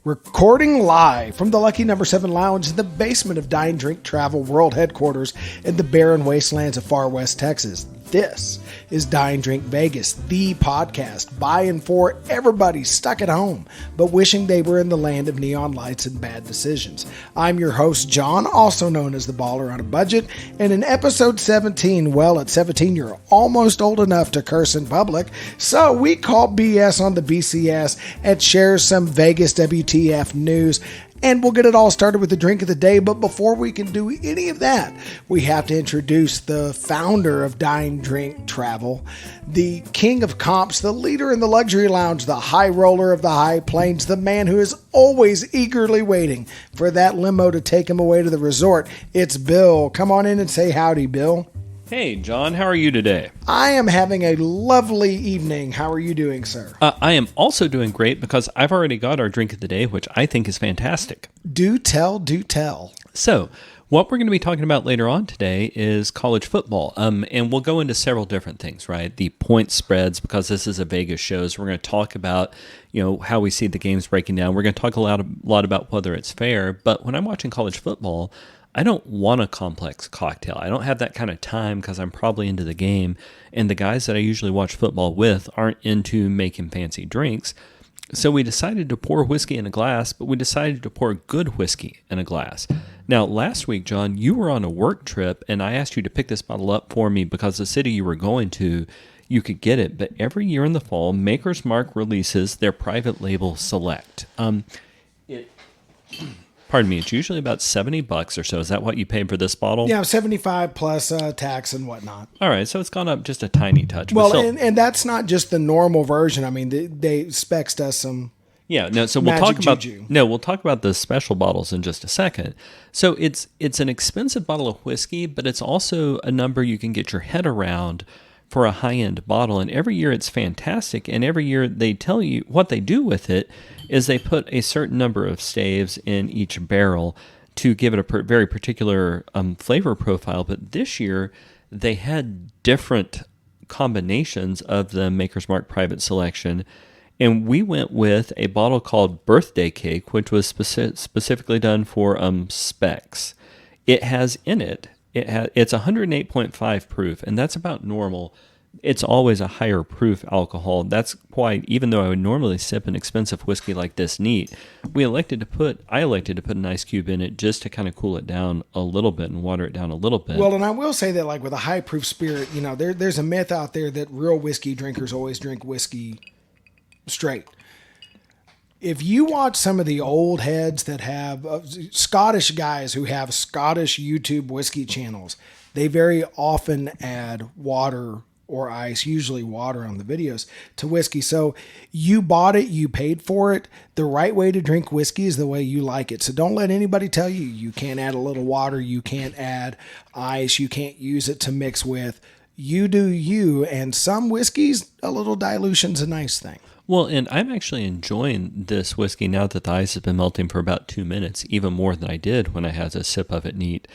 Recording live from the Lucky Number 7 Lounge in the basement of Dine Drink Travel World Headquarters in the barren wastelands of far west Texas. This is Dine Drink Vegas, the podcast by and for everybody stuck at home, but wishing they were in the land of neon lights and bad decisions. I'm your host, John, also known as the Baller on a Budget, and in episode 17, well, at 17, you're almost old enough to curse in public, so we call BS on the BCS and share some Vegas WTF news. And we'll get it all started with the drink of the day. But before we can do any of that, we have to introduce the founder of Dine Drink Travel, the king of comps, the leader in the luxury lounge, the high roller of the high plains, the man who is always eagerly waiting for that limo to take him away to the resort. It's Bill. Come on in and say howdy, Bill. Hey, John, how are you today? I am having a lovely evening. How are you doing, sir? I am also doing great because I've already got our drink of the day, which I think is fantastic. Do tell, do tell. So, what we're going to be talking about later on today is college football. And we'll go into several different things, right? The point spreads, because this is a Vegas show, so we're going to talk about, how we see the games breaking down. We're going to talk a lot about whether it's fair. But when I'm watching college football, I don't want a complex cocktail. I don't have that kind of time because I'm probably into the game. And the guys that I usually watch football with aren't into making fancy drinks. So we decided to pour whiskey in a glass, but we decided to pour good whiskey in a glass. Now, last week, John, you were on a work trip, and I asked you to pick this bottle up for me because the city you were going to, you could get it. But every year in the fall, Maker's Mark releases their private label Select. Pardon me, it's usually about $70 or so. Is that what you paid for this bottle? Yeah, 75 plus tax and whatnot. All right, so it's gone up just a tiny touch. Well, and that's not just the normal version. I mean, they specs us some. Yeah, no. So we'll talk about the special bottles in just a second. So it's an expensive bottle of whiskey, but it's also a number you can get your head around for a high-end bottle. And every year it's fantastic. And every year they tell you what they do with it is they put a certain number of staves in each barrel to give it a very particular flavor profile. But this year, they had different combinations of the Maker's Mark Private Selection. And we went with a bottle called Birthday Cake, which was specifically done for specs. It has in it, it's 108.5 proof, and that's about normal. It's always a higher proof alcohol. That's why, even though I would normally sip an expensive whiskey like this neat, I elected to put an ice cube in it just to kind of cool it down a little bit and water it down a little bit. Well, and I will say that, like with a high proof spirit, there's a myth out there that real whiskey drinkers always drink whiskey straight. If you watch some of the old heads that have Scottish guys who have Scottish YouTube whiskey channels, they very often add water or ice, usually water on the videos, to whiskey. So you bought it, you paid for it. The right way to drink whiskey is the way you like it. So don't let anybody tell you you can't add a little water, you can't add ice, you can't use it to mix with. You do you, and some whiskeys, a little dilution's a nice thing. Well, and I'm actually enjoying this whiskey now that the ice has been melting for about 2 minutes, even more than I did when I had a sip of it neat.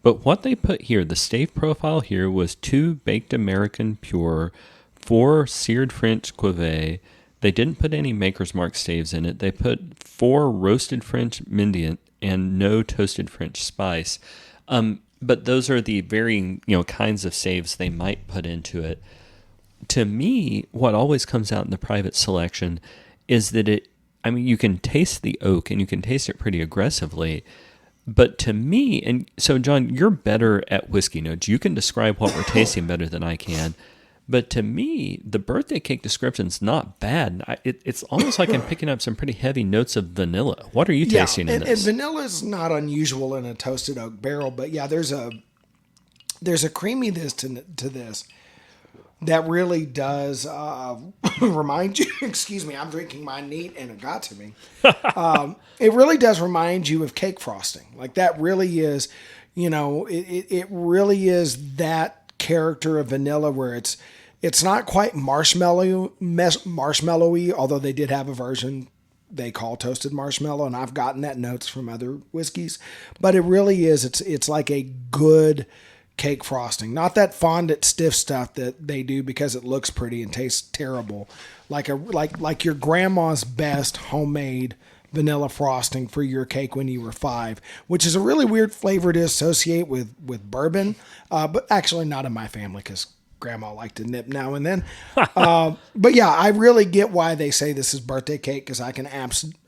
But what they put here, the stave profile here was 2 baked American pure, 4 seared French Cuvée. They didn't put any Maker's Mark staves in it. They put 4 roasted French Mendiant and no toasted French spice. But those are the varying, kinds of staves they might put into it. To me, what always comes out in the private selection is that you can taste the oak and you can taste it pretty aggressively. But to me, and so John, you're better at whiskey notes. You can describe what we're tasting better than I can. But to me, the birthday cake description's not bad. It's almost like I'm picking up some pretty heavy notes of vanilla. What are you tasting in this? And vanilla is not unusual in a toasted oak barrel. But yeah, there's a creaminess to this that really does remind you, excuse me, I'm drinking mine neat and it got to me. It really does remind you of cake frosting. Like that really is, it really is that character of vanilla where it's not quite marshmallowy, although they did have a version they call toasted marshmallow, and I've gotten that notes from other whiskeys. But it really is, it's like a good cake frosting, not that fondant stiff stuff that they do because it looks pretty and tastes terrible, like your grandma's best homemade vanilla frosting for your cake when you were 5, which is a really weird flavor to associate with bourbon, but actually not in my family because Grandma liked to nip now and then. But yeah, I really get why they say this is birthday cake because I can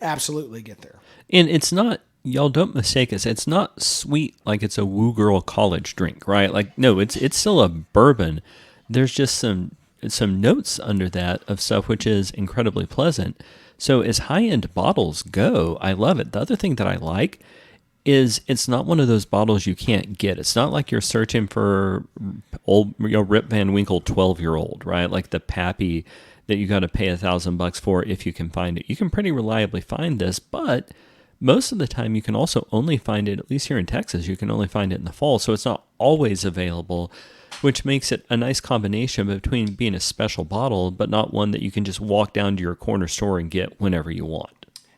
absolutely get there. And it's not, y'all don't mistake us, it's not sweet like it's a woo girl college drink, right? Like, no, it's still a bourbon. There's just some notes under that of stuff which is incredibly pleasant. So as high-end bottles go, I love it. The other thing that I like is it's not one of those bottles you can't get. It's not like you're searching for old Rip Van Winkle 12-year-old, right? Like the Pappy that you got to pay $1,000 for if you can find it. You can pretty reliably find this, but most of the time you can also only find it, at least here in Texas, you can only find it in the fall. So it's not always available, which makes it a nice combination between being a special bottle, but not one that you can just walk down to your corner store and get whenever you want.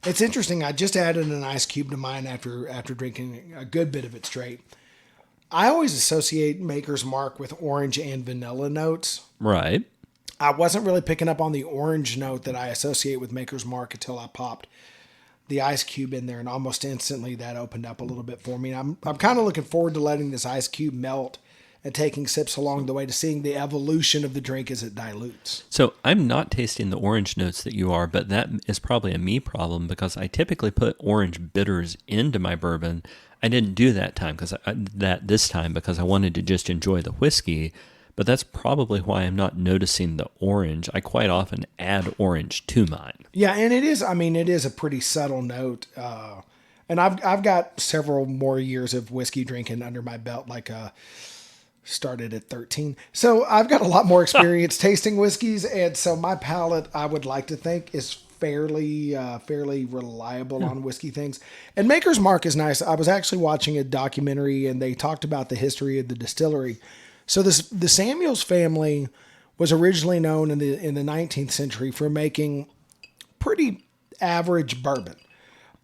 It's interesting. I just added an ice cube to mine after drinking a good bit of it straight. I always associate Maker's Mark with orange and vanilla notes. Right. I wasn't really picking up on the orange note that I associate with Maker's Mark until I popped the ice cube in there, and almost instantly that opened up a little bit for me. I'm kind of looking forward to letting this ice cube melt and taking sips along the way to seeing the evolution of the drink as it dilutes. So I'm not tasting the orange notes that you are, but that is probably a me problem because I typically put orange bitters into my bourbon. I didn't do that this time because I wanted to just enjoy the whiskey, but that's probably why I'm not noticing the orange. I quite often add orange to mine. Yeah, and it is a pretty subtle note. And I've got several more years of whiskey drinking under my belt, started at 13. So I've got a lot more experience tasting whiskeys. And so my palate, I would like to think, is fairly reliable on whiskey things. And Maker's Mark is nice. I was actually watching a documentary and they talked about the history of the distillery. So the Samuels family was originally known in the 19th century for making pretty average bourbon.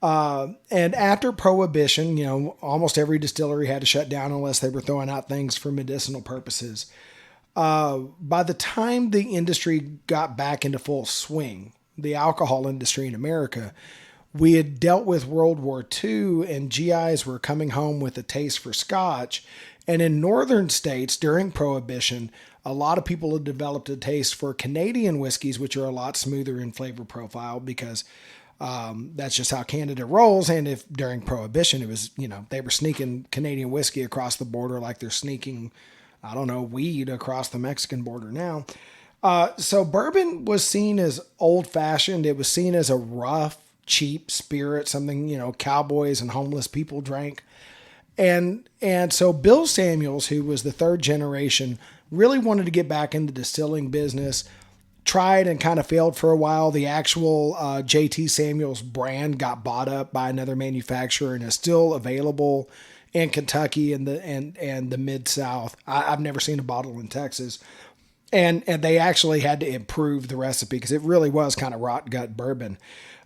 And after Prohibition, almost every distillery had to shut down unless they were throwing out things for medicinal purposes. By the time the industry got back into full swing, the alcohol industry in America, we had dealt with World War II and GIs were coming home with a taste for Scotch. And in northern states during Prohibition, a lot of people had developed a taste for Canadian whiskeys, which are a lot smoother in flavor profile because that's just how Canada rolls. And if during Prohibition, it was, they were sneaking Canadian whiskey across the border like they're sneaking, weed across the Mexican border now. So bourbon was seen as old fashioned. It was seen as a rough, cheap spirit, something, cowboys and homeless people drank. And so Bill Samuels, who was the third generation, really wanted to get back into the distilling business, tried and kind of failed for a while. The actual JT Samuels brand got bought up by another manufacturer and is still available in Kentucky and the Mid-South. I've never seen a bottle in Texas. And they actually had to improve the recipe because it really was kind of rot gut bourbon.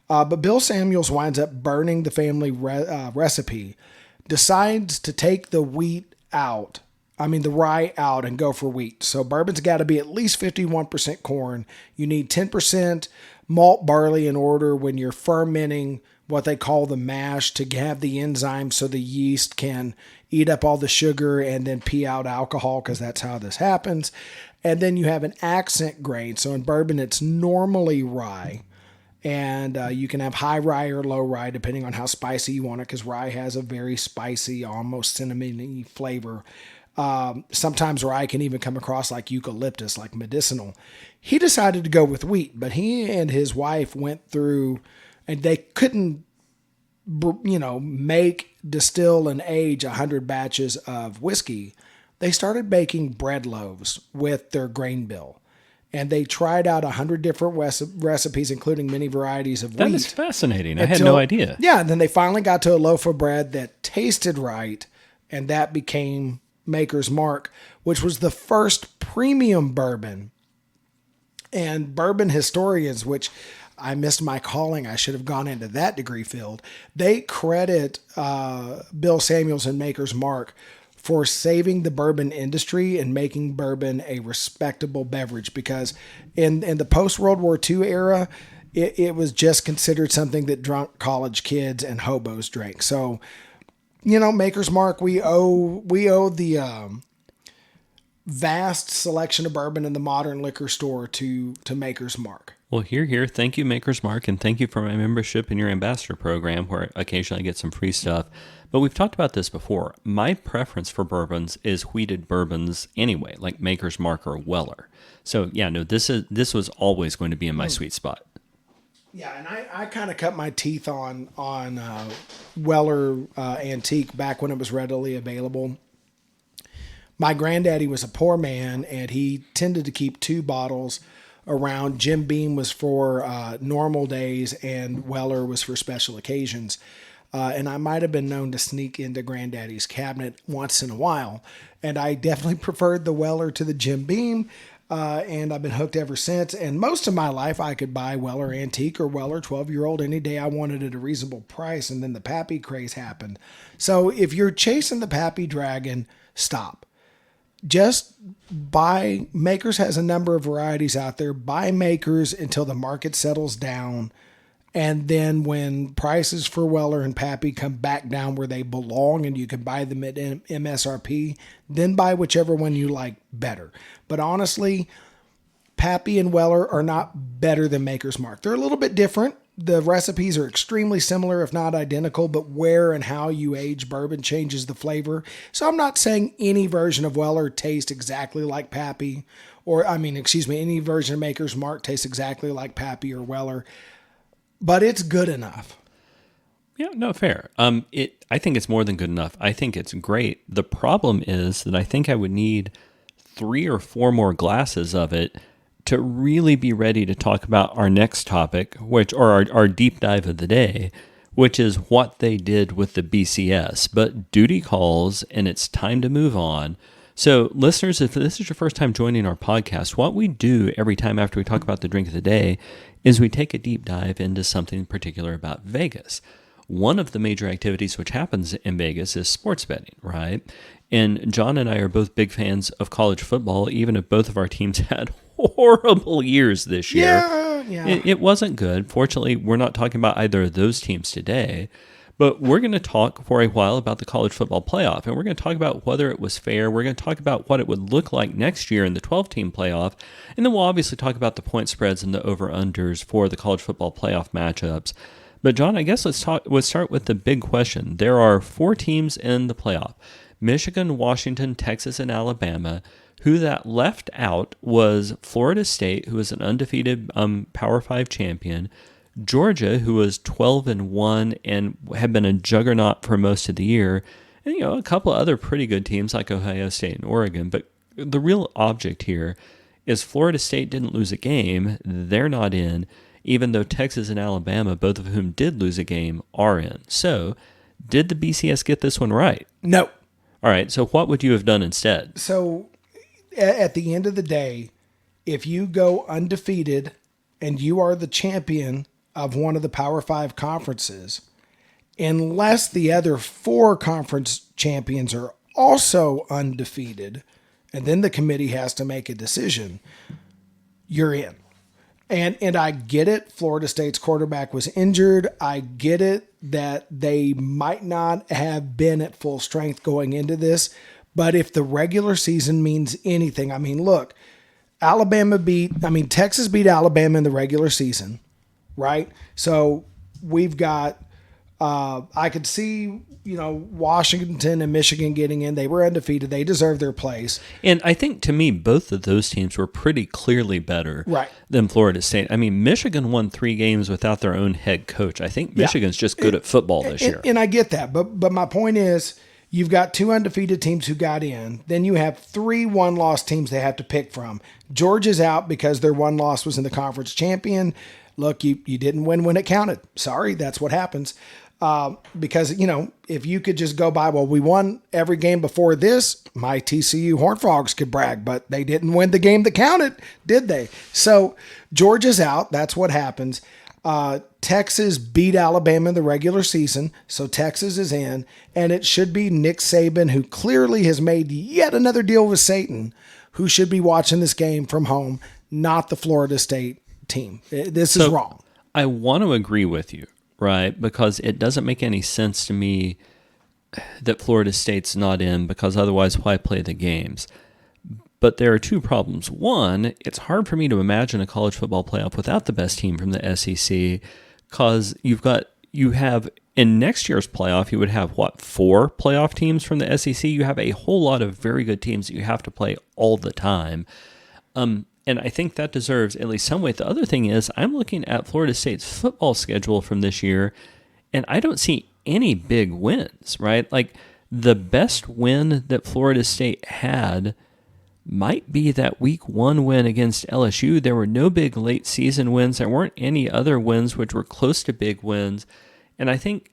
But Bill Samuels winds up burning the family recipe, decides to take the the rye out and go for wheat. So bourbon's got to be at least 51% corn. You need 10% malt barley in order when you're fermenting what they call the mash to have the enzyme so the yeast can eat up all the sugar and then pee out alcohol because that's how this happens. And then you have an accent grain. So in bourbon, it's normally rye. And you can have high rye or low rye depending on how spicy you want it because rye has a very spicy, almost cinnamony flavor. Sometimes rye can even come across like eucalyptus, like medicinal. He decided to go with wheat, but he and his wife went through, and they couldn't, make, distill, and age 100 batches of whiskey. They started baking bread loaves with their grain bill. And they tried out 100 different recipes, including many varieties of wheat. That is fascinating. I had no idea. Yeah, and then they finally got to a loaf of bread that tasted right, and that became Maker's Mark, which was the first premium bourbon. And bourbon historians, which I missed my calling, I should have gone into that degree field, they credit Bill Samuels and Maker's Mark for saving the bourbon industry and making bourbon a respectable beverage because in the post-World War II era, it was just considered something that drunk college kids and hobos drank. So, Maker's Mark, we owe the vast selection of bourbon in the modern liquor store to Maker's Mark. Well, here. Thank you, Maker's Mark, and thank you for my membership in your ambassador program, where occasionally I get some free stuff. But we've talked about this before. My preference for bourbons is wheated bourbons anyway, like Maker's Mark or Weller. So, yeah, no, this was always going to be in my sweet spot. Yeah, and I kind of cut my teeth on Weller Antique back when it was readily available. My granddaddy was a poor man, and he tended to keep 2 bottles around. Jim Beam was for normal days, and Weller was for special occasions. And I might have been known to sneak into granddaddy's cabinet once in a while. And I definitely preferred the Weller to the Jim Beam. And I've been hooked ever since. And most of my life, I could buy Weller Antique or Weller 12-year-old any day I wanted at a reasonable price. And then the Pappy craze happened. So if you're chasing the Pappy Dragon, stop. Just buy. Makers has a number of varieties out there. Buy Makers until the market settles down. And then when prices for Weller and Pappy come back down where they belong and you can buy them at MSRP, then buy whichever one you like better. But honestly, Pappy and Weller are not better than Maker's Mark. They're a little bit different. The recipes are extremely similar, if not identical, but where and how you age bourbon changes the flavor. So I'm not saying any version of Weller tastes exactly like Pappy, any version of Maker's Mark tastes exactly like Pappy or Weller. But it's good enough. Yeah, no, fair. I think it's more than good enough. I think it's great. The problem is that I think I would need 3 or 4 more glasses of it to really be ready to talk about our next topic, our deep dive of the day, which is what they did with the BCS. But duty calls, and it's time to move on. So, listeners, if this is your first time joining our podcast, what we do every time after we talk about the drink of the day is we take a deep dive into something particular about Vegas. One of the major activities which happens in Vegas is sports betting, right? And John and I are both big fans of college football, even if both of our teams had horrible years this year. Yeah. It wasn't good. Fortunately, we're not talking about either of those teams today. But we're going to talk for a while about the college football playoff, and we're going to talk about whether it was fair. We're going to talk about what it would look like next year in the 12-team playoff, and then we'll obviously talk about the point spreads and the over-unders for the college football playoff matchups. But John, I guess let's start with the big question. There are 4 teams in the playoff: Michigan, Washington, Texas, and Alabama. Who that left out was Florida State, who is an undefeated Power 5 champion, Georgia, who was 12-1 and had been a juggernaut for most of the year, and a couple of other pretty good teams like Ohio State and Oregon. But the real object here is Florida State didn't lose a game; they're not in. Even though Texas and Alabama, both of whom did lose a game, are in. So, did the BCS get this one right? No. All right. So, what would you have done instead? So, at the end of the day, if you go undefeated and you are the champion of one of the Power 5 conferences, unless the other 4 conference champions are also undefeated, and then the committee has to make a decision, you're in. And I get it. Florida State's quarterback was injured. I get it that they might not have been at full strength going into this. But if the regular season means anything, look, Texas beat Alabama in the regular season, right? So we've got, I could see, Washington and Michigan getting in. They were undefeated. They deserve their place. And I think, to me, both of those teams were pretty clearly better than Florida State. Michigan won 3 games without their own head coach. I think Michigan's just good at football this year. And I get that. But my point is, you've got 2 undefeated teams who got in. Then you have 3 one-loss teams they have to pick from. Georgia's out because their one loss was in the conference champion. Look, you didn't win when it counted. Sorry, that's what happens. Because, if you could just go by, well, we won every game before this, my TCU Horned Frogs could brag, but they didn't win the game that counted, did they? So Georgia's out. That's what happens. Texas beat Alabama in the regular season, so Texas is in, and it should be Nick Saban, who clearly has made yet another deal with Satan, who should be watching this game from home, not the Florida State team. This is wrong. I want to agree with you, right? Because it doesn't make any sense to me that Florida State's not in, because otherwise why play the games? But there are two problems. One, it's hard for me to imagine a college football playoff without the best team from the SEC, because you have in next year's playoff, you would have, 4 playoff teams from the SEC? You have a whole lot of very good teams that you have to play all the time. And I think that deserves at least some weight. The other thing is, I'm looking at Florida State's football schedule from this year, and I don't see any big wins, right? Like, the best win that Florida State had might be that week 1 win against LSU. There were no big late season wins. There weren't any other wins which were close to big wins. And I think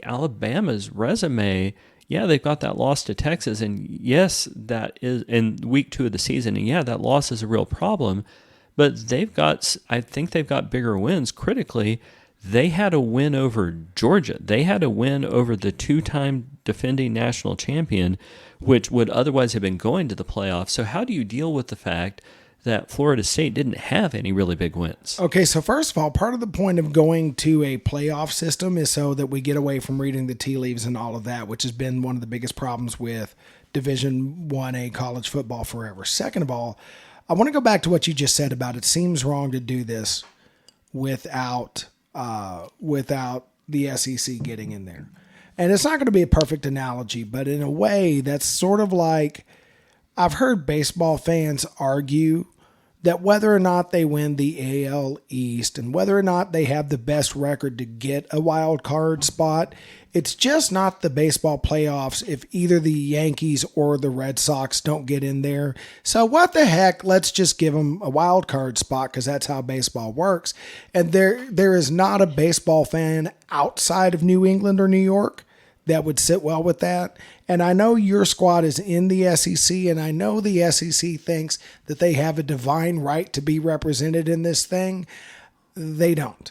Alabama's resume, yeah, they've got that loss to Texas, and yes, that is in week 2 of the season, and yeah, that loss is a real problem. But I think they've got bigger wins. Critically, they had a win over Georgia. They had a win over the 2-time defending national champion, which would otherwise have been going to the playoffs. So how do you deal with the fact that Florida State didn't have any really big wins? Okay, so first of all, part of the point of going to a playoff system is so that we get away from reading the tea leaves and all of that, which has been one of the biggest problems with Division 1A college football forever. Second of all, I want to go back to what you just said about it seems wrong to do this without the SEC getting in there. And it's not going to be a perfect analogy, but in a way, that's sort of like, I've heard baseball fans argue that whether or not they win the AL East and whether or not they have the best record to get a wild card spot, it's just not the baseball playoffs if either the Yankees or the Red Sox don't get in there. So what the heck, let's just give them a wild card spot because that's how baseball works. And there is not a baseball fan outside of New England or New York that would sit well with that. And I know your squad is in the SEC, and I know the SEC thinks that they have a divine right to be represented in this thing. They don't.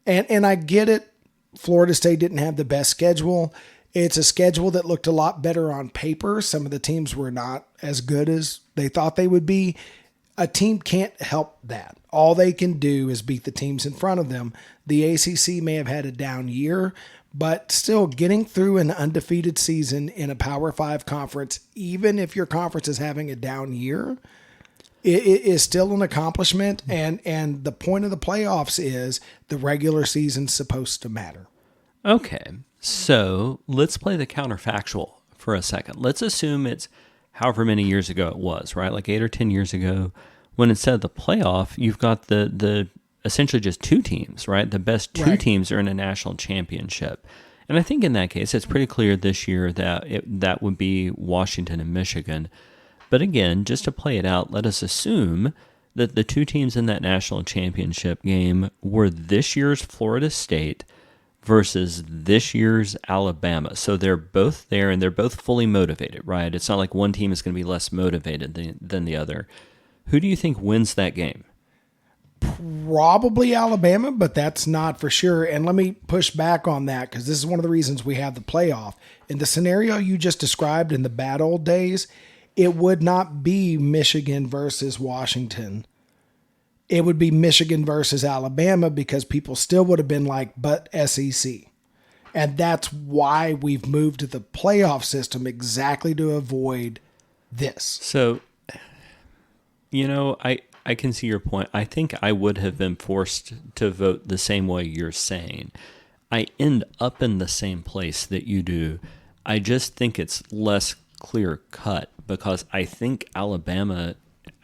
And I get it. Florida State didn't have the best schedule. It's a schedule that looked a lot better on paper. Some of the teams were not as good as they thought they would be. A team can't help that. All they can do is beat the teams in front of them. The ACC may have had a down year, but still getting through an undefeated season in a Power 5 conference, even if your conference is having a down year, it is still an accomplishment. And the point of the playoffs is the regular season's supposed to matter. Okay, so let's play the counterfactual for a second. Let's assume it's however many years ago it was, right? Like 8 or 10 years ago, when instead of the playoff, you've got the essentially just 2 teams, right? The best 2 teams are in a national championship. And I think in that case, it's pretty clear this year that that would be Washington and Michigan. But again, just to play it out, let us assume that the 2 teams in that national championship game were this year's Florida State versus this year's Alabama. So they're both there and they're both fully motivated, right? It's not like one team is going to be less motivated than the other. Who do you think wins that game? Probably Alabama, but that's not for sure. And let me push back on that because this is one of the reasons we have the playoff. In the scenario you just described in the bad old days, it would not be Michigan versus Washington. It would be Michigan versus Alabama because people still would have been like, but SEC. And that's why we've moved to the playoff system, exactly to avoid this. So, I can see your point. I think I would have been forced to vote the same way you're saying. I end up in the same place that you do. I just think it's less clear cut because I think Alabama,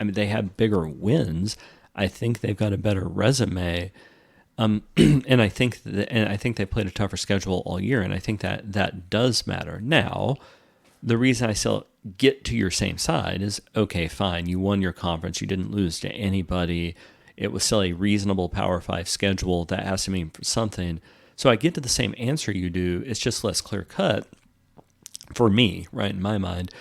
they have bigger wins. I think they've got a better resume. And I think they played a tougher schedule all year. And I think that does matter. Now, the reason I still get to your same side is, okay, fine, you won your conference, you didn't lose to anybody, it was still a reasonable Power 5 schedule, that has to mean something. So I get to the same answer you do, it's just less clear-cut for me, right, in my mind.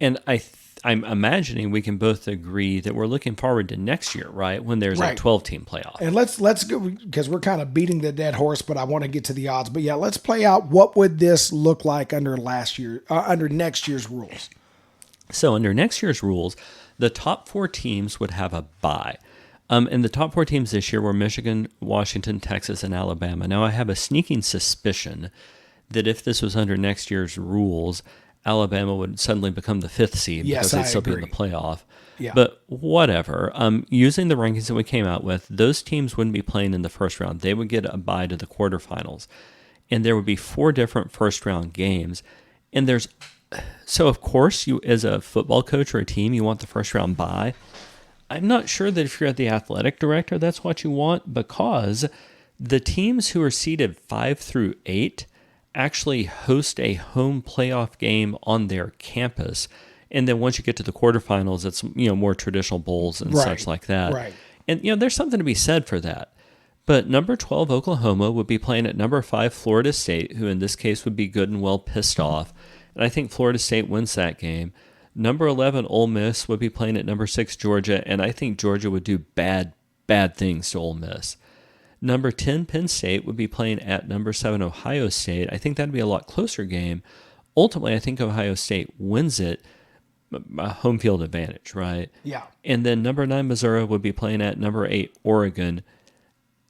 And I'm imagining we can both agree that we're looking forward to next year, right, when there's a 12-team playoff. And let's go, because we're kind of beating the dead horse, but I want to get to the odds. But yeah, let's play out what would this look like under next year's rules. So under next year's rules, the top 4 teams would have a bye. And the top 4 teams this year were Michigan, Washington, Texas, and Alabama. Now, I have a sneaking suspicion that if this was under next year's rules, Alabama would suddenly become the 5th seed because they'd still be in the playoff. Yeah. But whatever. Using the rankings that we came out with, those teams wouldn't be playing in the first round. They would get a bye to the quarterfinals. And there would be 4 different first-round games. And so, of course, you as a football coach or a team, you want the first-round bye. I'm not sure that if you're at the athletic director, that's what you want, because the teams who are seeded 5 through 8 actually host a home playoff game on their campus. And then once you get to the quarterfinals, it's more traditional bowls and such like that. Right. And there's something to be said for that. But number 12, Oklahoma, would be playing at number 5, Florida State, who in this case would be good and well pissed off. And I think Florida State wins that game. Number 11, Ole Miss, would be playing at number 6, Georgia, and I think Georgia would do bad things to Ole Miss. Number 10, Penn State, would be playing at number 7, Ohio State. I think that would be a lot closer game. Ultimately, I think Ohio State wins it, a home field advantage, right? Yeah. And then number 9, Missouri, would be playing at number 8, Oregon.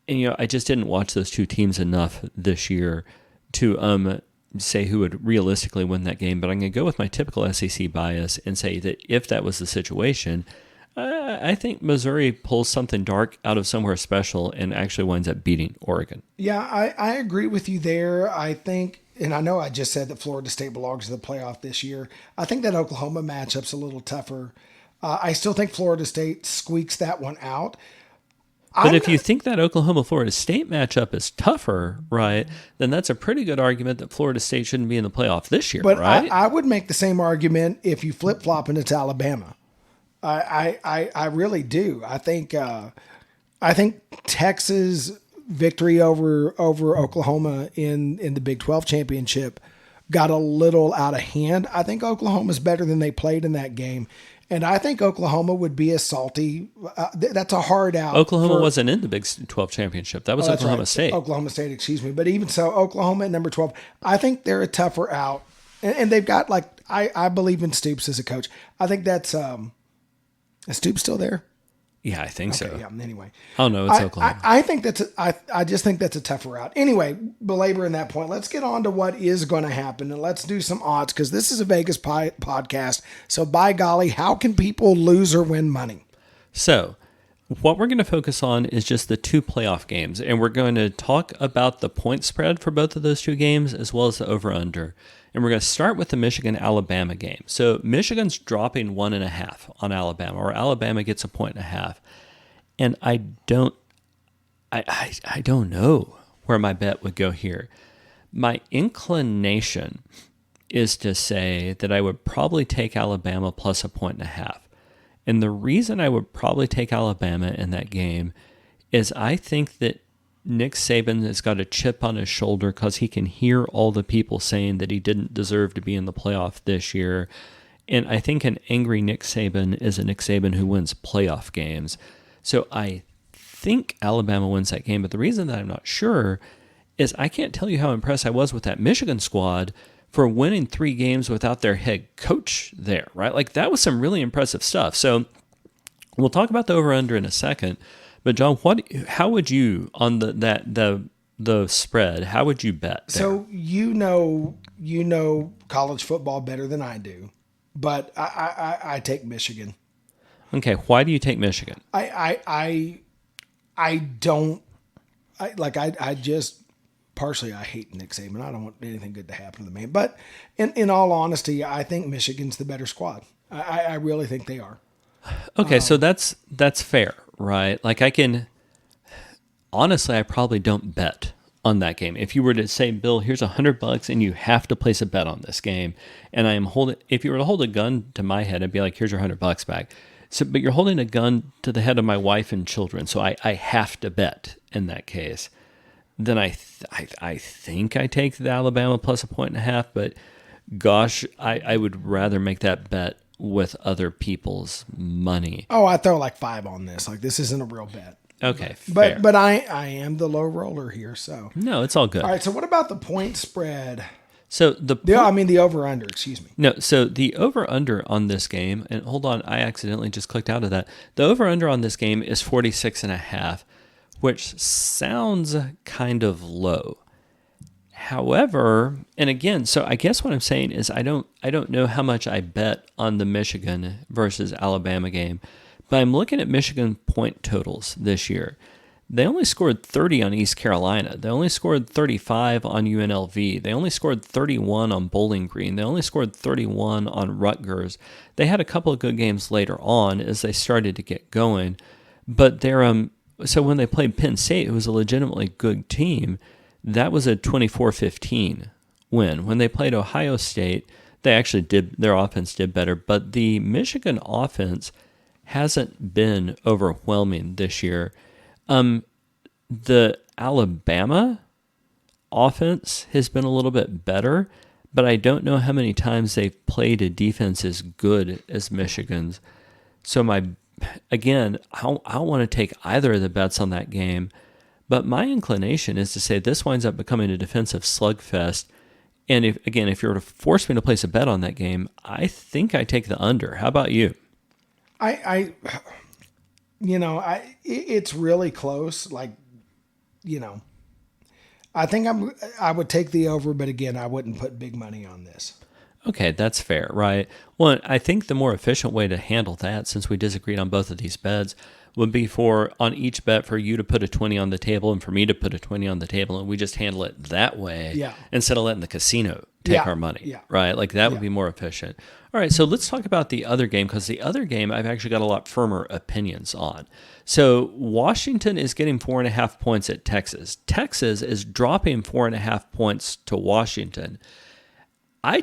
And, I just didn't watch those 2 teams enough this year to say who would realistically win that game, but I'm going to go with my typical SEC bias and say that if that was the situation, I think Missouri pulls something dark out of somewhere special and actually winds up beating Oregon. Yeah, I agree with you there. I think, and I know I just said that Florida State belongs to the playoff this year. I think that Oklahoma matchup's a little tougher. I still think Florida State squeaks that one out. But if you think that Oklahoma-Florida State matchup is tougher, right, then that's a pretty good argument that Florida State shouldn't be in the playoff this year, but right? I would make the same argument if you flip-flop and it's Alabama. I really do. I think Texas' victory over Oklahoma in the Big 12 championship got a little out of hand. I think Oklahoma's better than they played in that game. And I think Oklahoma would be a salty. That's a hard out. Oklahoma wasn't in the Big 12 championship. That was Oklahoma right. State. Oklahoma State, excuse me. But even so, Oklahoma at number 12, I think they're a tougher out. And they've got, I believe in Stoops as a coach. I think that's, is Stoops still there? Yeah, I think so. Yeah. Anyway, oh no, it's Oklahoma. I think I just think that's a tougher route. Anyway, belaboring that point, let's get on to what is going to happen, and let's do some odds because this is a Vegas podcast. So by golly, how can people lose or win money? So what we're going to focus on is just the 2 playoff games, and we're going to talk about the point spread for both of those 2 games as well as the over/under. And we're going to start with the Michigan-Alabama game. So Michigan's dropping 1.5 on Alabama, or Alabama gets 1.5. And I don't know where my bet would go here. My inclination is to say that I would probably take Alabama plus 1.5. And the reason I would probably take Alabama in that game is I think that Nick Saban has got a chip on his shoulder because he can hear all the people saying that he didn't deserve to be in the playoff this year. And I think an angry Nick Saban is a Nick Saban who wins playoff games. So I think Alabama wins that game. But the reason that I'm not sure is I can't tell you how impressed I was with that Michigan squad for winning 3 games without their head coach there, right? Like that was some really impressive stuff. So we'll talk about the over-under in a second. But John, how would you on the spread? How would you bet there? So you know college football better than I do, but I take Michigan. Okay, why do you take Michigan? I just partially I hate Nick Saban. I don't want anything good to happen to the man. But in all honesty, I think Michigan's the better squad. I really think they are. Okay, so that's fair, right? Like honestly, I probably don't bet on that game. If you were to say, Bill, here's $100 and you have to place a bet on this game, and if you were to hold a gun to my head, I'd be like, here's your $100 back. So, but you're holding a gun to the head of my wife and children, so I have to bet in that case. Then I think I take the Alabama plus 1.5, but gosh, I would rather make that bet with other people's money. Oh, I throw like 5 on this. Like this isn't a real bet. Okay, fair. But I am the low roller here, so. No, it's all good. All right, so what about the point spread? So the over-under, excuse me. No, so the over-under on this game, and hold on, I accidentally just clicked out of that. The over-under on this game is 46.5, which sounds kind of low. However, and again, so I guess what I'm saying is I don't know how much I bet on the Michigan versus Alabama game, but I'm looking at Michigan point totals this year. They only scored 30 on East Carolina. They only scored 35 on UNLV. They only scored 31 on Bowling Green. They only scored 31 on Rutgers. They had a couple of good games later on as they started to get going, but so when they played Penn State, who was a legitimately good team, that was a 24-15 win. When they played Ohio State, their offense did better, but the Michigan offense hasn't been overwhelming this year. The Alabama offense has been a little bit better, but I don't know how many times they've played a defense as good as Michigan's. So I don't want to take either of the bets on that game. But my inclination is to say this winds up becoming a defensive slugfest. And if you were to force me to place a bet on that game, I think I take the under. How about you? It's really close. I think I would take the over, but again, I wouldn't put big money on this. Okay, that's fair, right? Well, I think the more efficient way to handle that, since we disagreed on both of these bets, would be on each bet for you to put a 20 on the table and for me to put a 20 on the table, and we just handle it that way instead of letting the casino take our money, right? Like that would be more efficient. All right, so let's talk about the other game, because the other game I've actually got a lot firmer opinions on. So Washington is getting 4.5 points at Texas. Texas is dropping 4.5 points to Washington. I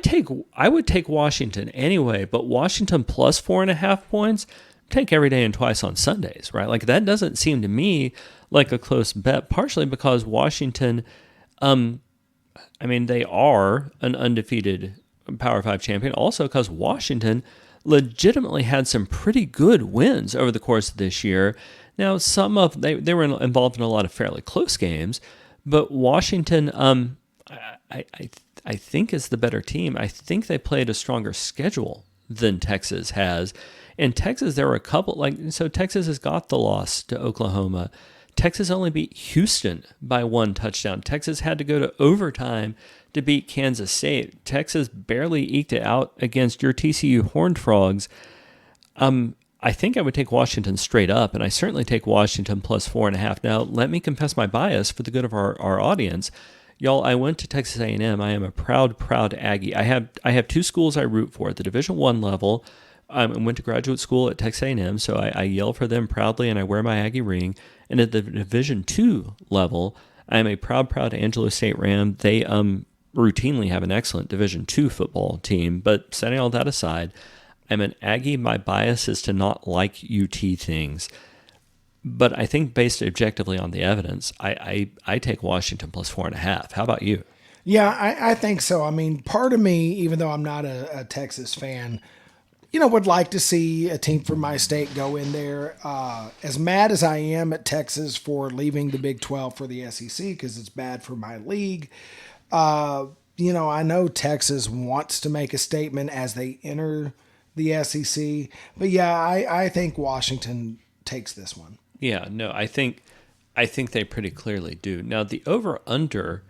would take Washington anyway, but Washington plus 4.5 points, take every day and twice on Sundays, right? Like that doesn't seem to me like a close bet, partially because Washington, they are an undefeated Power 5 champion, also because Washington legitimately had some pretty good wins over the course of this year. Now, they were involved in a lot of fairly close games, but Washington, I think is the better team. I think they played a stronger schedule than Texas has. In Texas, there were a couple, so Texas has got the loss to Oklahoma. Texas only beat Houston by 1 touchdown. Texas had to go to overtime to beat Kansas State. Texas barely eked it out against your TCU Horned Frogs. I think I would take Washington straight up, and I certainly take Washington plus 4.5. Now, let me confess my bias for the good of our audience. Y'all, I went to Texas A&M. I am a proud Aggie. I have 2 schools I root for at the Division I level. I went to graduate school at Texas A&M, so I yell for them proudly, and I wear my Aggie ring. And at the Division II level, I am a proud Angelo State Ram. They routinely have an excellent Division II football team, but setting all that aside, I'm an Aggie. My bias is to not like UT things. But I think based objectively on the evidence, I take Washington plus 4.5. How about you? Yeah, I think so. I mean, part of me, even though I'm not a Texas fan, would like to see a team from my state go in there. As mad as I am at Texas for leaving the Big 12 for the SEC because it's bad for my league, I know Texas wants to make a statement as they enter the SEC. But yeah, I think Washington takes this one. Yeah, no, I think they pretty clearly do. Now, the over-under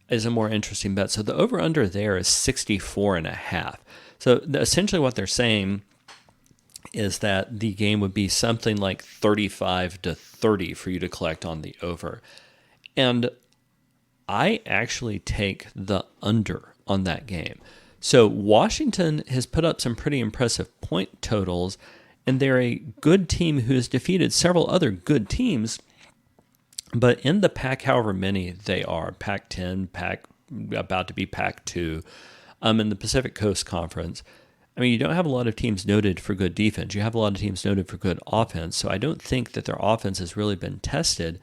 is a more interesting bet. So the over-under there is 64.5. So essentially what they're saying is that the game would be something like 35-30 for you to collect on the over. And I actually take the under on that game. So Washington has put up some pretty impressive point totals, and they're a good team who has defeated several other good teams. But in the Pac, however many they are, Pac-10, about to be Pac-2, in the Pacific Coast Conference, you don't have a lot of teams noted for good defense. You have a lot of teams noted for good offense. So I don't think that their offense has really been tested.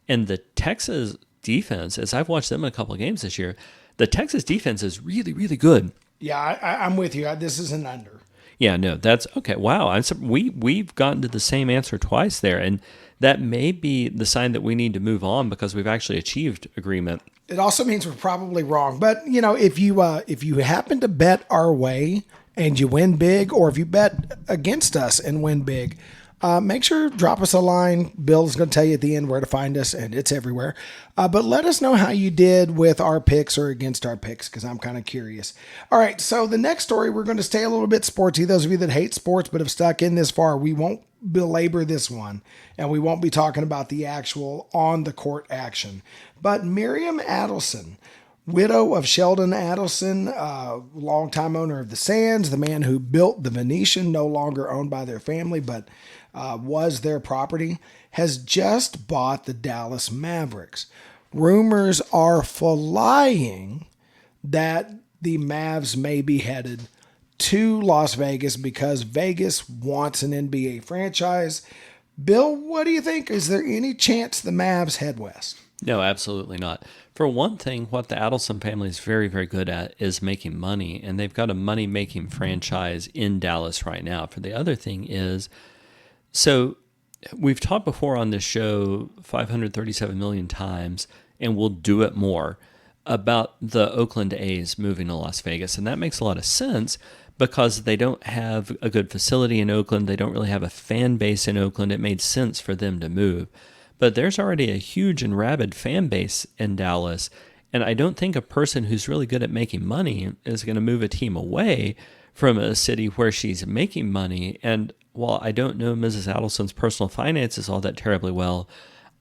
And the Texas defense, as I've watched them in a couple of games this year, the Texas defense is really, really good. Yeah, I'm with you. This is an under. Yeah, no, that's okay. Wow, we've gotten to the same answer twice there, and that may be the sign that we need to move on because we've actually achieved agreement. It also means we're probably wrong. But, if you happen to bet our way and you win big, or if you bet against us and win big, make sure drop us a line. Bill's going to tell you at the end where to find us, and it's everywhere. But let us know how you did with our picks or against our picks, because I'm kind of curious. All right, so the next story, we're going to stay a little bit sportsy. Those of you that hate sports but have stuck in this far, we won't belabor this one, and we won't be talking about the actual on-the-court action. But Miriam Adelson, widow of Sheldon Adelson, longtime owner of the Sands, the man who built the Venetian, no longer owned by their family, but was their property, has just bought the Dallas Mavericks. Rumors are flying that the Mavs may be headed to Las Vegas because Vegas wants an NBA franchise. Bill, what do you think? Is there any chance the Mavs head west? No, absolutely not. For one thing, what the Adelson family is very, very good at is making money, and they've got a money-making franchise in Dallas right now. For the other thing is, so we've talked before on this show 537 million times, and we'll do it more, about the Oakland A's moving to Las Vegas. And that makes a lot of sense because they don't have a good facility in Oakland. They don't really have a fan base in Oakland. It made sense for them to move. But there's already a huge and rabid fan base in Dallas, and I don't think a person who's really good at making money is going to move a team away from a city where she's making money. And while I don't know Mrs. Adelson's personal finances all that terribly well,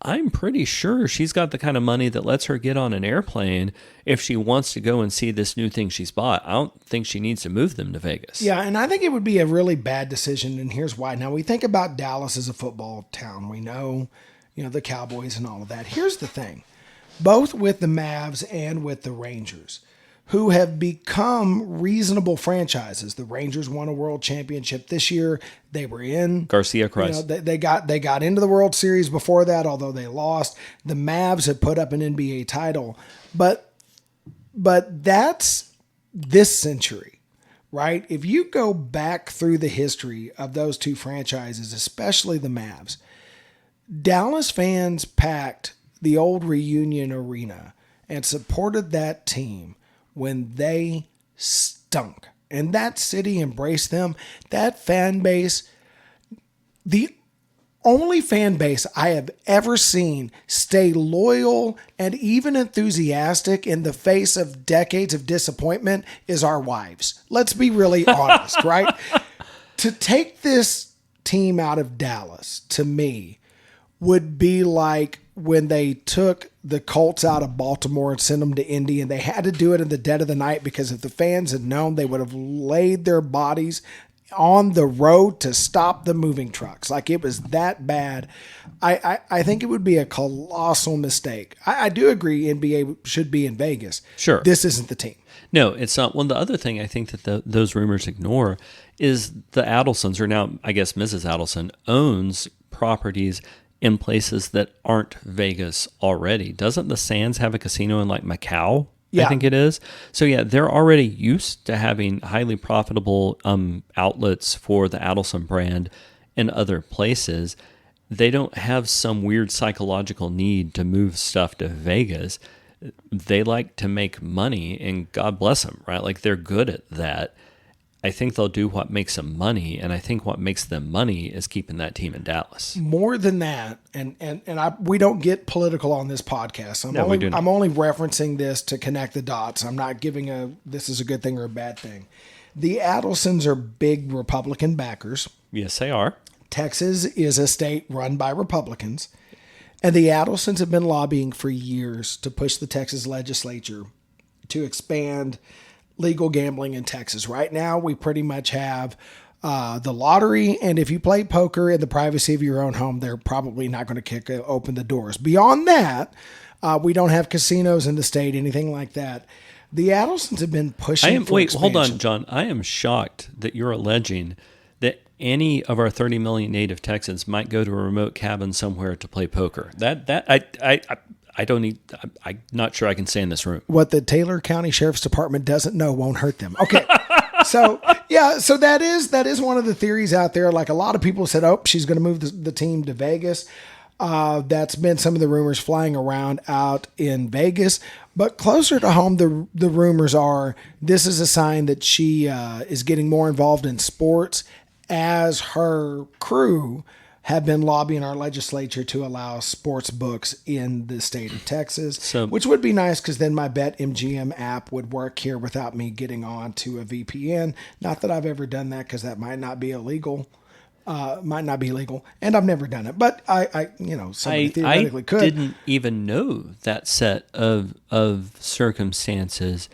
I'm pretty sure she's got the kind of money that lets her get on an airplane if she wants to go and see this new thing she's bought. I don't think she needs to move them to Vegas. Yeah, and I think it would be a really bad decision, and here's why. Now, we think about Dallas as a football town. We know the Cowboys and all of that. Here's the thing. Both with the Mavs and with the Rangers, who have become reasonable franchises. The Rangers won a world championship this year. They were in Garcia Christ. They got into the World Series before that, although they lost. The Mavs had put up an NBA title. But that's this century, right? If you go back through the history of those two franchises, especially the Mavs, Dallas fans packed the old Reunion Arena and supported that team when they stunk. And that city embraced them. That fan base, the only fan base I have ever seen stay loyal and even enthusiastic in the face of decades of disappointment is our wives. Let's be really honest, right? To take this team out of Dallas, to me, would be like when they took the Colts out of Baltimore and sent them to Indy, and they had to do it in the dead of the night because if the fans had known, they would have laid their bodies on the road to stop the moving trucks. Like, it was that bad. I think it would be a colossal mistake. I do agree NBA should be in Vegas. Sure. This isn't the team. No, it's not. Well, the other thing I think that those rumors ignore is the Adelsons, or now I guess Mrs. Adelson, owns properties in places that aren't Vegas already. Doesn't the Sands have a casino in like Macau? Yeah. I think it is. So yeah, they're already used to having highly profitable outlets for the Adelson brand in other places. They don't have some weird psychological need to move stuff to Vegas. They like to make money, and God bless them, right? Like, they're good at that. I think they'll do what makes them money, and I think what makes them money is keeping that team in Dallas. More than that, we don't get political on this podcast. I'm only referencing this to connect the dots. I'm not giving this is a good thing or a bad thing. The Adelsons are big Republican backers. Yes, they are. Texas is a state run by Republicans, and the Adelsons have been lobbying for years to push the Texas legislature to expand legal gambling in Texas. Right now, we pretty much have the lottery, and if you play poker in the privacy of your own home, they're probably not going to kick open the doors. Beyond that, we don't have casinos in the state, anything like that. The Adelsons have been pushing for expansion. Hold on, John. I am shocked that you're alleging that any of our 30 million native Texans might go to a remote cabin somewhere to play poker. I'm not sure I can say in this room. What the Taylor County Sheriff's Department doesn't know won't hurt them. Okay. So that is one of the theories out there. Like, a lot of people said, oh, she's going to move the team to Vegas. That's been some of the rumors flying around out in Vegas. But closer to home, the rumors are this is a sign that she is getting more involved in sports, as her crew have been lobbying our legislature to allow sports books in the state of Texas, which would be nice because then my BetMGM app would work here without me getting on to a VPN. Not that I've ever done that because that might not be illegal. And I've never done it, but somebody theoretically could. I didn't even know that set of circumstances,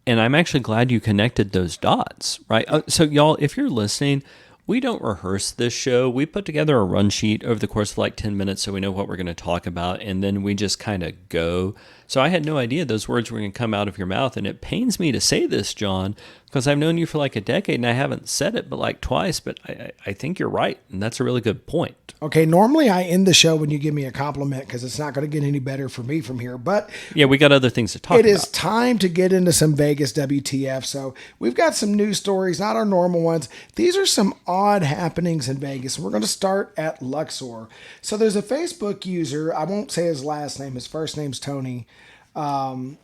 and I'm actually glad you connected those dots, right? So y'all, if you're listening, we don't rehearse this show. We put together a run sheet over the course of like 10 minutes so we know what we're going to talk about, and then we just kind of go. So I had no idea those words were going to come out of your mouth, and it pains me to say this, John, because I've known you for like a decade, and I haven't said it but like twice, but I think you're right, and that's a really good point. Okay, normally I end the show when you give me a compliment because it's not going to get any better for me from here, but... Yeah, we got other things to talk about. It is time to get into some Vegas WTF, so we've got some news stories, not our normal ones. These are some odd happenings in Vegas. We're going to start at Luxor. So there's a Facebook user, I won't say his last name, his first name's Tony, and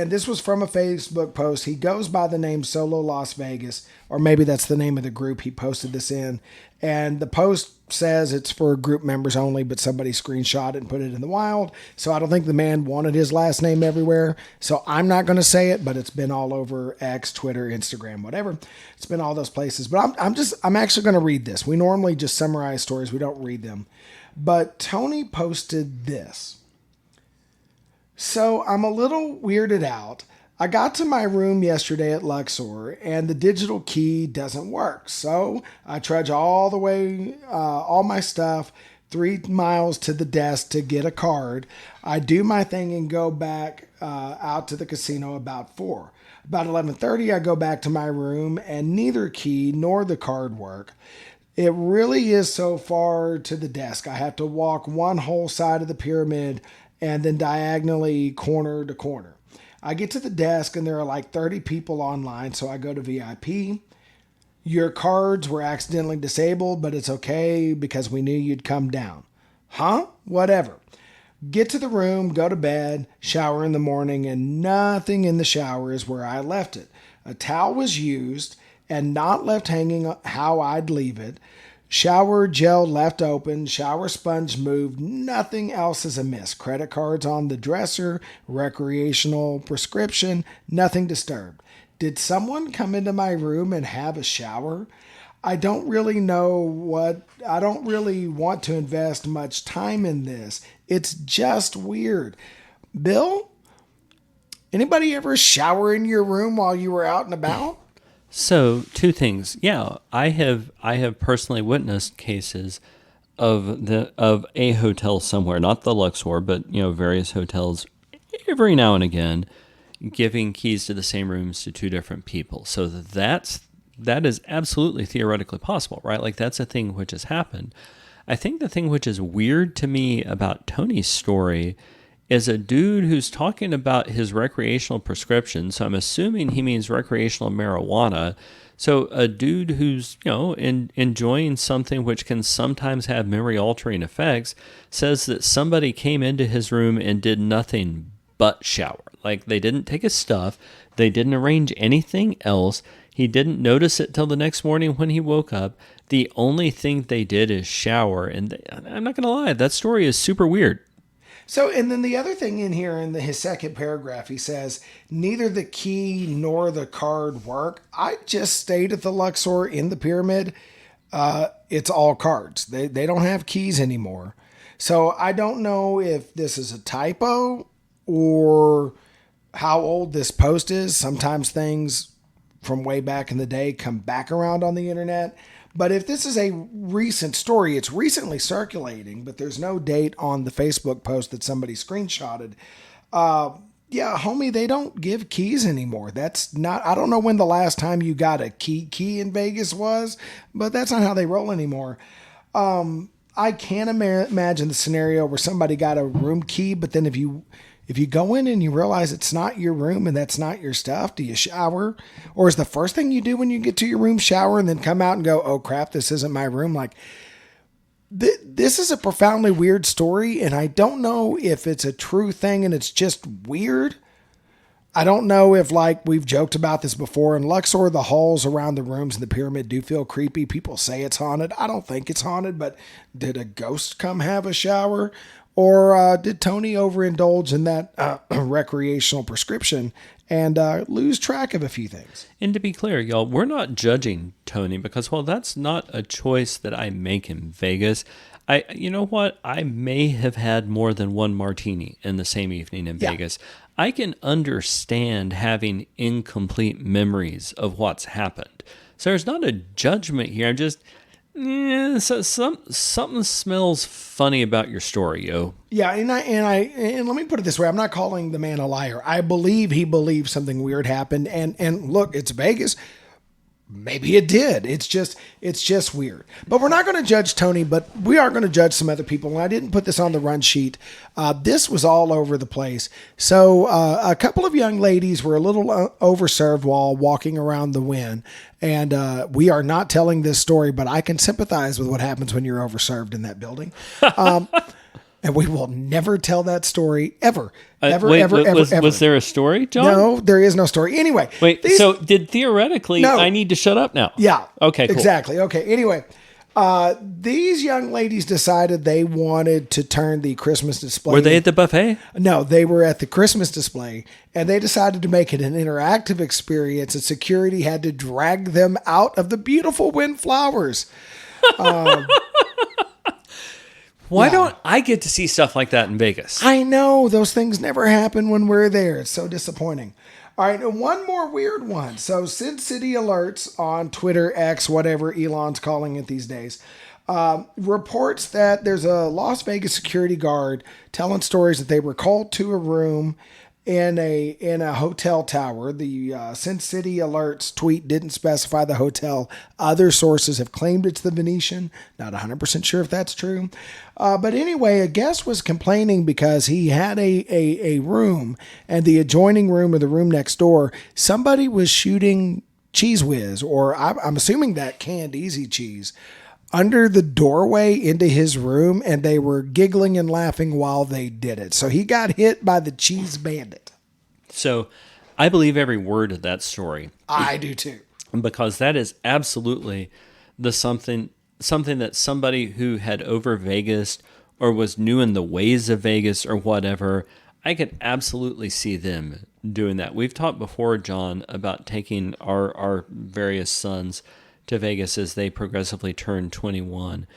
this was from a Facebook post. He goes by the name Solo Las Vegas, or maybe that's the name of the group he posted this in. And the post says it's for group members only, but somebody screenshot it and put it in the wild. So I don't think the man wanted his last name everywhere. So I'm not going to say it, but it's been all over X, Twitter, Instagram, whatever. It's been all those places. But I'm actually going to read this. We normally just summarize stories. We don't read them. But Tony posted this. So I'm a little weirded out. I got to my room yesterday at Luxor and the digital key doesn't work. So I trudge all the way, all my stuff, 3 miles to the desk to get a card. I do my thing and go back out to the casino about 4. About 11:30, I go back to my room and neither key nor the card work. It really is so far to the desk. I have to walk one whole side of the pyramid and then diagonally corner to corner. I get to the desk and there are like 30 people online, so I go to VIP. Your cards were accidentally disabled, but it's okay because we knew you'd come down. Huh? Whatever. Get to the room, go to bed, shower in the morning, and nothing in the shower is where I left it. A towel was used and not left hanging how I'd leave it. Shower gel left open, shower sponge moved, nothing else is amiss. Credit cards on the dresser, recreational prescription, nothing disturbed. Did someone come into my room and have a shower? I don't really want to invest much time in this. It's just weird. Bill, anybody ever shower in your room while you were out and about? So 2 things. Yeah, I have personally witnessed cases of a hotel somewhere, not the Luxor, but various hotels every now and again giving keys to the same rooms to 2 different people. So that is absolutely theoretically possible, right? Like that's a thing which has happened. I think the thing which is weird to me about Tony's story is a dude who's talking about his recreational prescription. So I'm assuming he means recreational marijuana. So a dude who's, enjoying something which can sometimes have memory altering effects says that somebody came into his room and did nothing but shower. Like they didn't take his stuff. They didn't arrange anything else. He didn't notice it till the next morning when he woke up. The only thing they did is shower. And I'm not going to lie, that story is super weird. So, and then the other thing in here in his second paragraph, he says, neither the key nor the card work. I just stayed at the Luxor in the pyramid. It's all cards. They don't have keys anymore. So I don't know if this is a typo or how old this post is. Sometimes things from way back in the day come back around on the internet. But if this is a recent story, it's recently circulating, but there's no date on the Facebook post that somebody screenshotted. Yeah, homie, they don't give keys anymore. That's not, I don't know when the last time you got a key in Vegas was, but that's not how they roll anymore. I can't imagine the scenario where somebody got a room key, but then if you go in and you realize it's not your room and that's not your stuff, do you shower? Or is the first thing you do when you get to your room shower and then come out and go, oh crap, this isn't my room? Like, This is a profoundly weird story, and I don't know if it's a true thing and it's just weird. I don't know if, like, we've joked about this before. In Luxor, the halls around the rooms in the pyramid do feel creepy. People say it's haunted. I don't think it's haunted, but did a ghost come have a shower? Or did Tony overindulge in that recreational prescription and lose track of a few things? And to be clear, y'all, we're not judging Tony because, well, that's not a choice that I make in Vegas. You know what? I may have had more than one martini in the same evening in Vegas. I can understand having incomplete memories of what's happened. So there's not a judgment here. I'm just... so something smells funny about your story, yo. Yeah, and let me put it this way: I'm not calling the man a liar. I believe he believes something weird happened, and look, it's Vegas. Maybe it did. It's just weird. But we're not going to judge Tony, but we are going to judge some other people. And I didn't put this on the run sheet. This was all over the place. So a couple of young ladies were a little overserved while walking around the Wynn. And we are not telling this story, but I can sympathize with what happens when you're overserved in that building. And we will never tell that story ever. Was there a story, John? No, there is no story. Anyway. So did theoretically, I need to shut up now? Yeah. Okay, cool. Exactly. Okay. Anyway, these young ladies decided they wanted to turn the Christmas display. Were they at the buffet? No, they were at the Christmas display, and they decided to make it an interactive experience, and security had to drag them out of the beautiful wind flowers. Why don't I get to see stuff like that in Vegas? I know. Those things never happen when we're there. It's so disappointing. All right, and one more weird one. So Sin City Alerts on Twitter, X, whatever Elon's calling it these days, reports that there's a Las Vegas security guard telling stories that they were called to a room in a hotel tower. The Sin City Alerts tweet didn't specify the hotel. Other sources have claimed it's the Venetian. Not 100% sure if that's true. But anyway, a guest was complaining because he had a room, and the adjoining room or the room next door, somebody was shooting cheez whiz, or I'm assuming that canned easy cheese, under the doorway into his room, and they were giggling and laughing while they did it. So he got hit by the cheese bandit. So I believe every word of that story. I do too. Because that is absolutely the something that somebody who had over Vegas or was new in the ways of Vegas or whatever, I could absolutely see them doing that. We've talked before, John, about taking our various sons to Vegas as they progressively turn 21.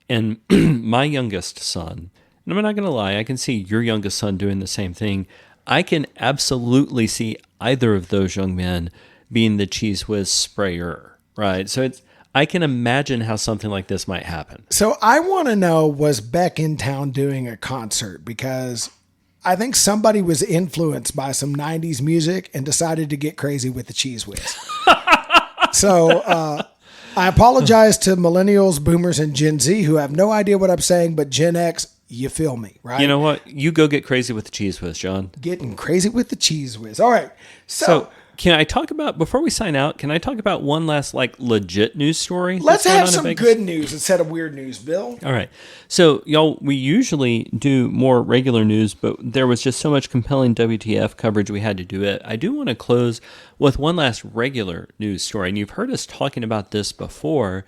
And my youngest son, and I'm not going to lie, I can see your youngest son doing the same thing. I can absolutely see either of those young men being the cheez whiz sprayer, right? So I can imagine how something like this might happen. So I want to know, was Beck in town doing a concert? Because I think somebody was influenced by some 90s music and decided to get crazy with the cheez whiz. So I apologize to millennials, boomers, and Gen Z who have no idea what I'm saying, but Gen X, you feel me, right? You know what? You go get crazy with the cheez whiz, John. Getting crazy with the cheez whiz. All right. So can I talk about, before we sign out, can I talk about one last legit news story? Let's have some good news instead of weird news, Bill. All right. So, y'all, we usually do more regular news, but there was just so much compelling WTF coverage we had to do it. I do want to close with one last regular news story, and you've heard us talking about this before,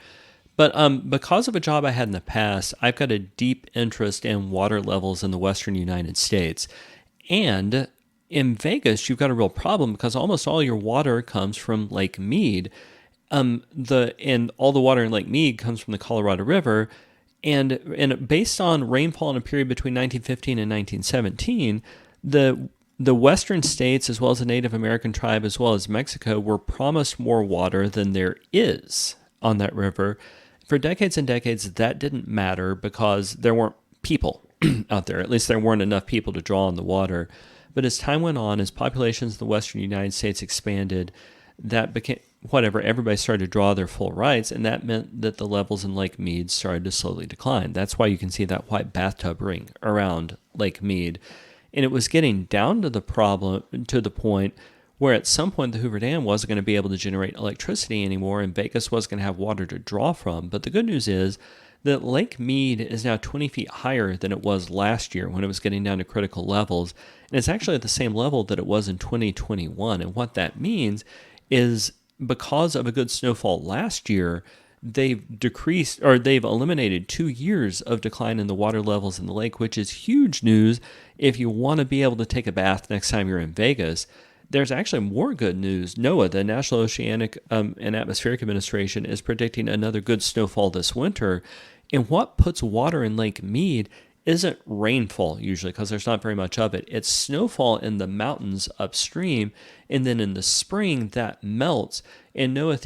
but because of a job I had in the past, I've got a deep interest in water levels in the western United States. And in Vegas, you've got a real problem because almost all your water comes from Lake Mead. And all the water in Lake Mead comes from the Colorado River. And based on rainfall in a period between 1915 and 1917, the western states, as well as the Native American tribe, as well as Mexico, were promised more water than there is on that river. For decades and decades, that didn't matter because there weren't people out there. At least there weren't enough people to draw on the water. But as time went on, as populations in the western United States expanded, that became, everybody started to draw their full rights, and that meant that the levels in Lake Mead started to slowly decline. That's why you can see that white bathtub ring around Lake Mead. And it was getting down to the point where at some point the Hoover Dam wasn't going to be able to generate electricity anymore, and Vegas wasn't going to have water to draw from. But the good news is that Lake Mead is now 20 feet higher than it was last year when it was getting down to critical levels. And it's actually at the same level that it was in 2021. And what that means is because of a good snowfall last year, they've eliminated 2 years of decline in the water levels in the lake, which is huge news if you want to be able to take a bath next time you're in Vegas. There's actually more good news. NOAA, the National Oceanic and Atmospheric Administration, is predicting another good snowfall this winter. And what puts water in Lake Mead isn't rainfall usually, because there's not very much of it. It's snowfall in the mountains upstream, and then in the spring that melts. And NOAA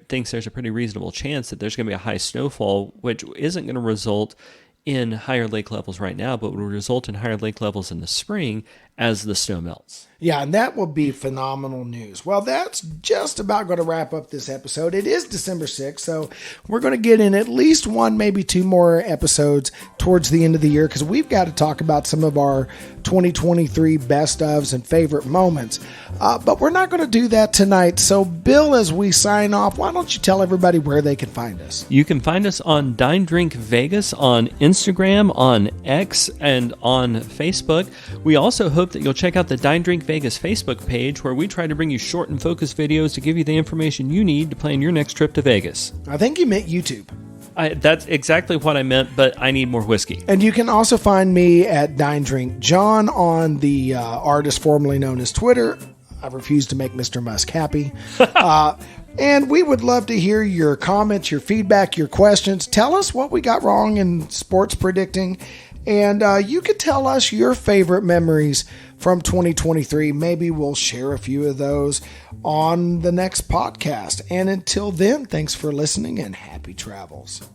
thinks there's a pretty reasonable chance that there's going to be a high snowfall, which isn't going to result in higher lake levels right now, but will result in higher lake levels in the spring as the snow melts. Yeah, and that will be phenomenal news. Well, that's just about going to wrap up this episode. It is December 6th, so we're going to get in at least one, maybe two more episodes towards the end of the year, because we've got to talk about some of our 2023 best ofs and favorite moments. But we're not going to do that tonight. So, Bill, as we sign off, why don't you tell everybody where they can find us? You can find us on Dine Drink Vegas on Instagram, on X, and on Facebook. We also hope that you'll check out the Dine Drink Vegas Facebook page, where we try to bring you short and focused videos to give you the information you need to plan your next trip to Vegas. I think you meant YouTube. That's exactly what I meant, but I need more whiskey. And you can also find me at Dine Drink John on the artist formerly known as Twitter. I refuse to make Mr. Musk happy. And we would love to hear your comments, your feedback, your questions. Tell us what we got wrong in sports predicting. And you could tell us your favorite memories from 2023. Maybe we'll share a few of those on the next podcast. And until then, thanks for listening and happy travels.